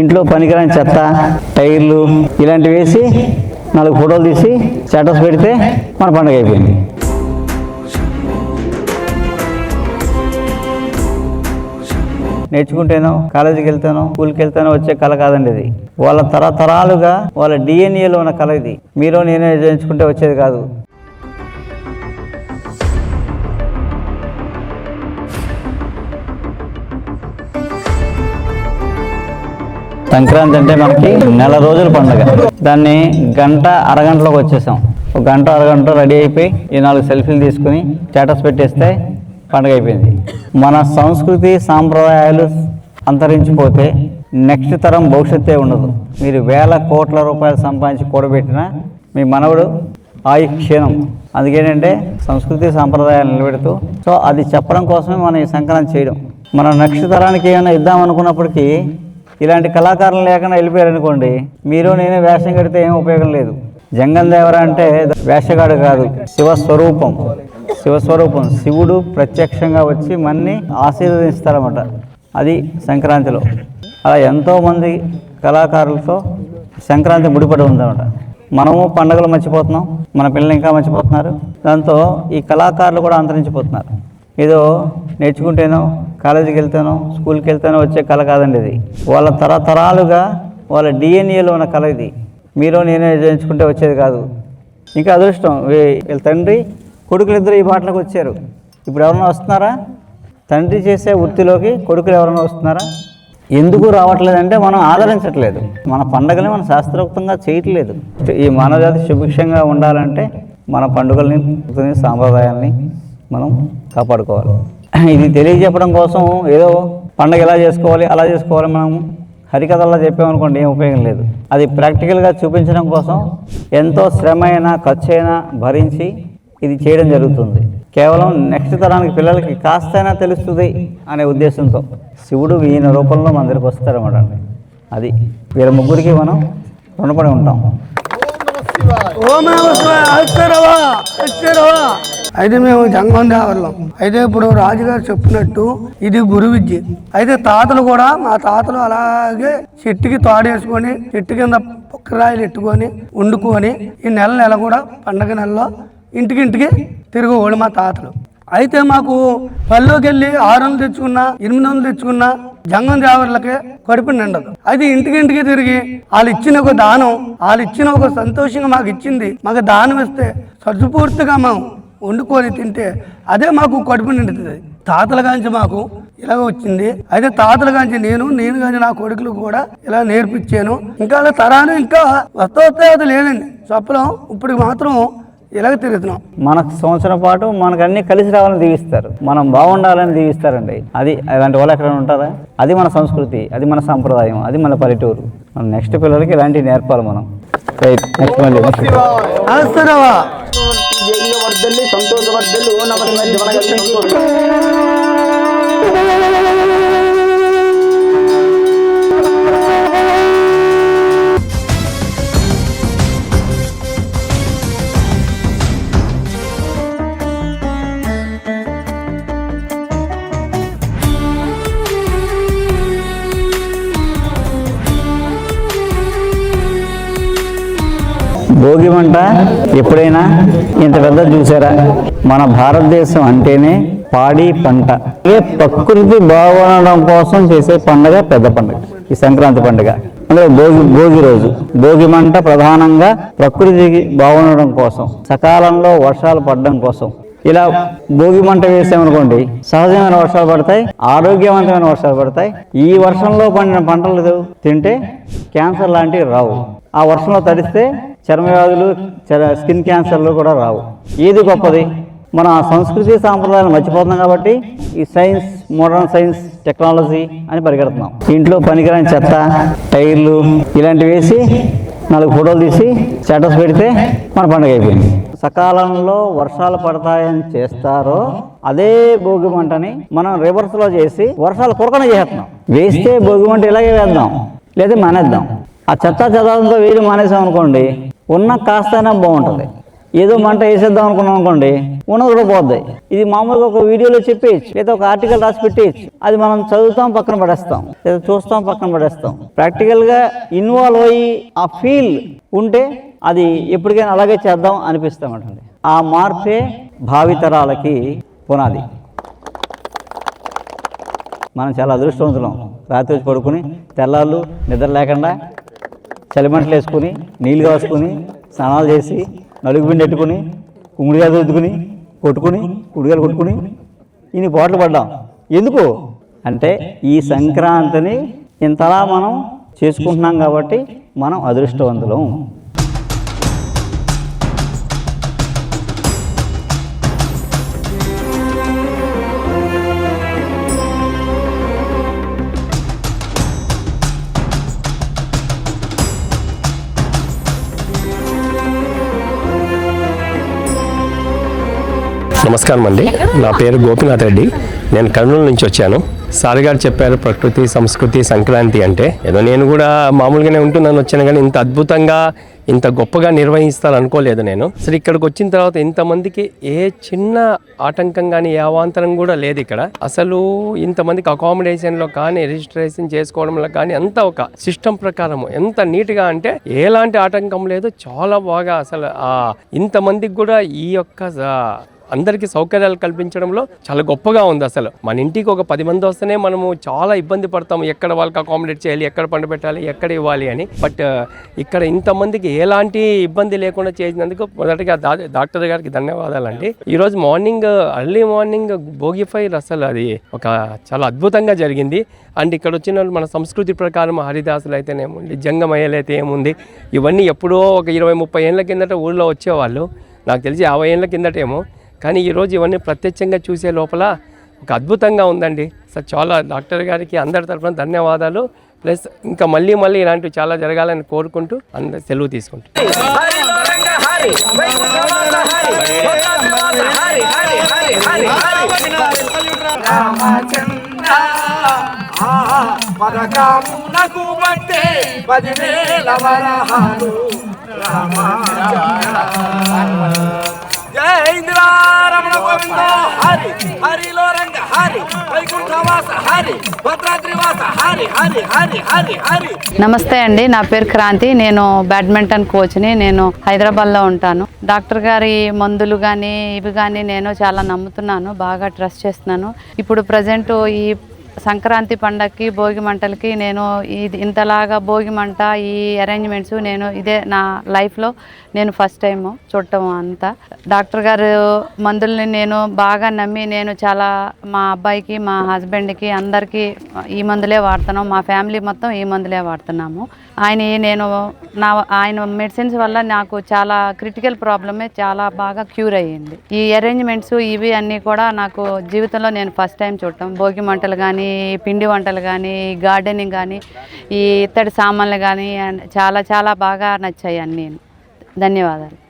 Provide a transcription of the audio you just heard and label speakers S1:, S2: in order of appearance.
S1: ఇంట్లో పనికిరాని చెత్త, టైర్లు ఇలాంటివి వేసి 4 ఫోటోలు తీసి స్టేటస్ పెడితే మన పండుగ అయిపోయింది. నేర్చుకుంటేనో, కాలేజీకి వెళ్తానో, స్కూల్కి వెళ్తానో వచ్చే కళ కాదండి ఇది. వాళ్ళ తరతరాలుగా వాళ్ళ డిఎన్ఏలో ఉన్న కళ ఇది. మీరు నేనే చేయించుకుంటే వచ్చేది కాదు. సంక్రాంతి అంటే మనకి నెల రోజుల పండుగ. దాన్ని గంట అరగంటలోకి వచ్చేసాం. ఒక గంట అరగంట రెడీ అయిపోయి ఈ 4 సెల్ఫీలు తీసుకుని స్టేటస్ పెట్టేస్తే పండుగ అయిపోయింది. మన సంస్కృతి సాంప్రదాయాలు అంతరించిపోతే నెక్స్ట్ తరం భవిష్యత్తే ఉండదు. మీరు వేల కోట్ల రూపాయలు సంపాదించి కూడబెట్టినా మీ మనవడు ఆయుష్ క్షీణం. అందుకేంటంటే సంస్కృతి సాంప్రదాయాలు నిలబెడుతూ సో అది చెప్పడం కోసమే మనం ఈ సంక్రాంతి చేయడం. మనం నెక్స్ట్ తరానికి ఏమైనా ఇద్దాం అనుకున్నప్పటికీ ఇలాంటి కళాకారులు లేకుండా వెళ్ళిపోయారనుకోండి, మీరు నేనే వేషం కడితే ఏం ఉపయోగం లేదు. జంగం దేవర అంటే వేషగాడు కాదు, శివస్వరూపం. శివుడు ప్రత్యక్షంగా వచ్చి మన్ని ఆశీర్వదిస్తారన్నమాట. అది సంక్రాంతిలో. అలా ఎంతోమంది కళాకారులతో సంక్రాంతి ముడిపడి ఉందన్నమాట. మనము పండుగలు మర్చిపోతున్నాం, మన పిల్లలు ఇంకా మర్చిపోతున్నారు. దాంతో ఈ కళాకారులు కూడా అంతరించిపోతున్నారు. ఏదో నేర్చుకుంటేనో, కాలేజీకి వెళ్తానో, స్కూల్కి వెళ్తానో వచ్చే కళ కాదండి ఇది. వాళ్ళ తరతరాలుగా వాళ్ళ డిఎన్ఏలో ఉన్న కళ ఇది. మీరు నేనే చేయించుకుంటే వచ్చేది కాదు. ఇంకా అదృష్టం, వీళ్ళ తండ్రి కొడుకులిద్దరు ఈ బాటలోకి వచ్చారు. ఇప్పుడు ఎవరన్నా వస్తున్నారా? తండ్రి చేసే వృత్తిలోకి కొడుకులు ఎవరైనా వస్తున్నారా? ఎందుకు రావట్లేదంటే మనం ఆదరించట్లేదు. మన పండుగల్ని మనం శాస్త్రోక్తంగా చేయట్లేదు. ఈ మానవజాతి సుభిక్షంగా ఉండాలంటే మన పండుగల్ని, సాంప్రదాయాల్ని మనం కాపాడుకోవాలి. ఇది తెలియజెప్పడం కోసం ఏదో పండుగ ఎలా చేసుకోవాలి, అలా చేసుకోవాలి మనం హరికథల్లో చెప్పామనుకోండి ఏం ఉపయోగం లేదు. అది ప్రాక్టికల్గా చూపించడం కోసం ఎంతో శ్రమ అయినా, ఖర్చు అయినా భరించి ఇది చేయడం జరుగుతుంది. కేవలం నెక్స్ట్ తరానికి పిల్లలకి కాస్తైనా తెలుస్తుంది అనే ఉద్దేశంతో శివుడు ఈయన రూపంలో మన దగ్గరికి వస్తారన్నమాట. అది వీళ్ళ ముగ్గురికి మనం రుణపడి ఉంటాం.
S2: అయితే మేము జంగం దేవర్లం. అయితే ఇప్పుడు రాజుగారు చెప్పినట్టు ఇది గురు విద్య. అయితే తాతలు కూడా, మా తాతలు అలాగే చెట్టుకి తాడేసుకొని చెట్టు కింద పొక్కరాయిలు ఎట్టుకొని వండుకొని ఈ నెల కూడా పండగ నెలలో ఇంటికి తిరిగేవాళ్ళు మా తాతలు. అయితే మాకు పల్లెకి వెళ్ళి 600 తెచ్చుకున్నా, 800 తెచ్చుకున్నా జంగం దేవర్లకే కడుపు నిండదు. అది ఇంటికి తిరిగి వాళ్ళు ఇచ్చిన ఒక దానం, వాళ్ళు ఇచ్చిన ఒక సంతోషంగా మాకు ఇచ్చింది, మాకు దానం ఇస్తే సత్పూర్తిగా మేము వండుకొని తింటే అదే మాకు కడుపు నిండుతుంది. తాతల కాంచి మాకు ఇలాగ వచ్చింది. అయితే తాతల కాంచి నేను కానీ నా కొడుకులు కూడా ఇలా నేర్పించాను. ఇంకా అలా తరాలు ఇంకా వస్తే అది లేదండి. చెప్పలేం. ఇప్పుడు మాత్రం ఇలాగ తిరుగుతున్నాం.
S1: మనకు సంవత్సరం పాటు మనకు అన్ని కలిసి రావాలని దీవిస్తారు, మనం బాగుండాలని దీవిస్తారండి. అది అలాంటి వాళ్ళు ఎక్కడ ఉంటారా? అది మన సంస్కృతి, అది మన సంప్రదాయం, అది మన పల్లెటూరు. మన నెక్స్ట్ పిల్లలకి ఇలాంటివి నేర్పాలి మనం. భోగి మంట ఎప్పుడైనా ఇంత పెద్ద చూసారా? మన భారతదేశం అంటేనే పాడి పంట. ప్రకృతి బాగుండడం కోసం చేసే పండుగ పెద్ద పండుగ ఈ సంక్రాంతి పండుగ. అందులో భోగి రోజు భోగి మంట ప్రధానంగా ప్రకృతికి బాగుండడం కోసం, సకాలంలో వర్షాలు పడడం కోసం. ఇలా భోగి మంట వేసామనుకోండి, సహజమైన వర్షాలు పడతాయి, ఆరోగ్యవంతమైన వర్షాలు పడతాయి. ఈ వర్షంలో పండిన పంటలు తింటే క్యాన్సర్ లాంటివి రావు. ఆ వర్షంలో తడిస్తే చర్మ వ్యాధులు, స్కిన్ క్యాన్సర్లు కూడా రావు. ఏది గొప్పది? మన సంస్కృతి సాంప్రదాయాలు మర్చిపోతున్నాం కాబట్టి ఈ సైన్స్, మోడర్న్ సైన్స్, టెక్నాలజీ అని పరిగెడుతున్నాం. ఇంట్లో పనికిరాని చెత్త, టైర్లు ఇలాంటివి వేసి 4 ఫోటోలు తీసి స్టేటస్ పెడితే మన పండుగ అయిపోయింది. సకాలంలో వర్షాలు పడతాయని చేస్తారో అదే భోగి మంటని మనం రివర్స్లో చేసి వర్షాలు కురకన చేస్తున్నాం. వేస్తే భోగి మంట ఇలాగే వేద్దాం, లేదా మానేద్దాం. ఆ చెత్త చెదారంతో వేడి మానేసాం అనుకోండి, ఉన్న కాస్తైనా బాగుంటుంది. ఏదో మంట వేసేద్దాం అనుకున్నాం అనుకోండి, ఉన్నది కూడా పోద్ది. ఇది మామూలుగా ఒక వీడియోలో చెప్పేయచ్చు, లేదా ఒక ఆర్టికల్ రాసి పెట్టేయచ్చు. అది మనం చదువుతాం, పక్కన పడేస్తాం, లేదా చూస్తాం, పక్కన పడేస్తాం. ప్రాక్టికల్గా ఇన్వాల్వ్ అయ్యి ఆ ఫీల్ ఉంటే అది ఎప్పటికైనా అలాగే చేద్దాం అనిపిస్తామంటండి. ఆ మార్పే భావితరాలకి పునాది. మనం చాలా అదృష్టవంతులం. రాత్రి వచ్చి పడుకుని తెల్లాళ్ళు నిద్ర లేకుండా చలిమంటలు వేసుకుని, నీళ్ళు కాసుకుని, స్నానాలు చేసి, నలుగు పిండి పెట్టుకుని, కుమ్మిడికాయలు రుద్దుకుని, కుడికాయలు కొట్టుకుని ఇన్ని పాటలు పడ్డాం. ఎందుకు అంటే ఈ సంక్రాంతిని ఇంతలా మనం చేసుకుంటున్నాం కాబట్టి మనం అదృష్టవంతులం.
S3: నమస్కారం అండి, నా పేరు గోపినాథ్ రెడ్డి. నేను కర్నూలు నుంచి వచ్చాను. సార్ గారు చెప్పారు ప్రకృతి సంస్కృతి సంక్రాంతి అంటే ఏదో నేను కూడా మామూలుగానే ఉంటున్నాను వచ్చాను, కానీ ఇంత అద్భుతంగా ఇంత గొప్పగా నిర్వహిస్తారు అనుకోలేదు నేను. అసలు ఇక్కడికి వచ్చిన తర్వాత ఇంతమందికి ఏ చిన్న ఆటంకం కానీ ఏ అవాంతరం కూడా లేదు ఇక్కడ. అసలు ఇంతమందికి అకామిడేషన్లో కానీ రిజిస్ట్రేషన్ చేసుకోవడంలో కానీ అంతా ఒక సిస్టమ్ ప్రకారం ఎంత నీట్గా అంటే ఎలాంటి ఆటంకం లేదు. చాలా బాగా అసలు ఇంతమందికి కూడా ఈ యొక్క అందరికీ సౌకర్యాలు కల్పించడంలో చాలా గొప్పగా ఉంది. అసలు మన ఇంటికి ఒక 10 మంది వస్తేనే మనము చాలా ఇబ్బంది పడతాము, ఎక్కడ వాళ్ళకి అకామిడేట్ చేయాలి, ఎక్కడ పండు పెట్టాలి, ఎక్కడ ఇవ్వాలి అని. బట్ ఇక్కడ ఇంతమందికి ఎలాంటి ఇబ్బంది లేకుండా చేసినందుకు మొదటిగా డాక్టర్ గారికి ధన్యవాదాలండి. ఈరోజు morning early morning Bhogi fire అసలు అది ఒక చాలా అద్భుతంగా జరిగింది. అండ్ ఇక్కడ వచ్చిన వాళ్ళు మన సంస్కృతి ప్రకారం హరిదాసులు అయితేనేముంది, జంగమయ్యలు అయితే ఏముంది, ఇవన్నీ ఎప్పుడో ఒక 20-30 ఏళ్ళ కిందట ఊళ్ళో వచ్చేవాళ్ళు, నాకు తెలిసి 50 ఏళ్ళ కిందటేమో. కానీ ఈరోజు ఇవన్నీ ప్రత్యక్షంగా చూసే లోపల ఒక అద్భుతంగా ఉందండి. సో చాలా డాక్టర్ గారికి అందరి తరఫున ధన్యవాదాలు. ప్లస్ ఇంకా మళ్ళీ ఇలాంటివి చాలా జరగాలని కోరుకుంటూ అందరు సెలవు తీసుకుంటాం.
S4: జై ఇందిరా రమణ గోవింద హరి హరిలో రంగ హరి వైకుంఠవాస హరి భద్రాద్రివాస హరి హరి హరి హరి హరి.
S5: నమస్తే అండి, నా పేరు క్రాంతి. నేను బ్యాడ్మింటన్ కోచ్ని. నేను హైదరాబాద్లో ఉంటాను. డాక్టర్ గారి మందులు కానీ ఇవి కానీ నేను చాలా నమ్ముతున్నాను, బాగా ట్రస్ట్ చేస్తున్నాను. ఇప్పుడు ప్రజెంట్ ఈ సంక్రాంతి పండగకి భోగి మంటలకి నేను ఇది ఇంతలాగా భోగి మంట ఈ అరేంజ్మెంట్స్ నేను ఇదే నా లైఫ్లో నేను ఫస్ట్ టైం చూడటం. అంతా డాక్టర్ గారు మందుల్ని నేను బాగా నమ్మి నేను చాలా మా అబ్బాయికి మా హస్బెండ్కి అందరికీ ఈ మందులే వాడుతున్నాం, మా ఫ్యామిలీ మొత్తం ఈ మందులే వాడుతున్నాము. ఆయన మెడిసిన్స్ వల్ల నాకు చాలా క్రిటికల్ ప్రాబ్లమే చాలా బాగా క్యూర్ అయ్యింది. ఈ అరేంజ్మెంట్స్ ఇవి అన్నీ కూడా నాకు జీవితంలో నేను ఫస్ట్ టైం చూడటం. భోగి మంటలు కానీ, పిండి వంటలు కానీ, గార్డెనింగ్ కానీ, ఈ ఇత్తడి సామాన్లు కానీ చాలా చాలా బాగా నచ్చాయి అన్నీ. ధన్యవాదాలు.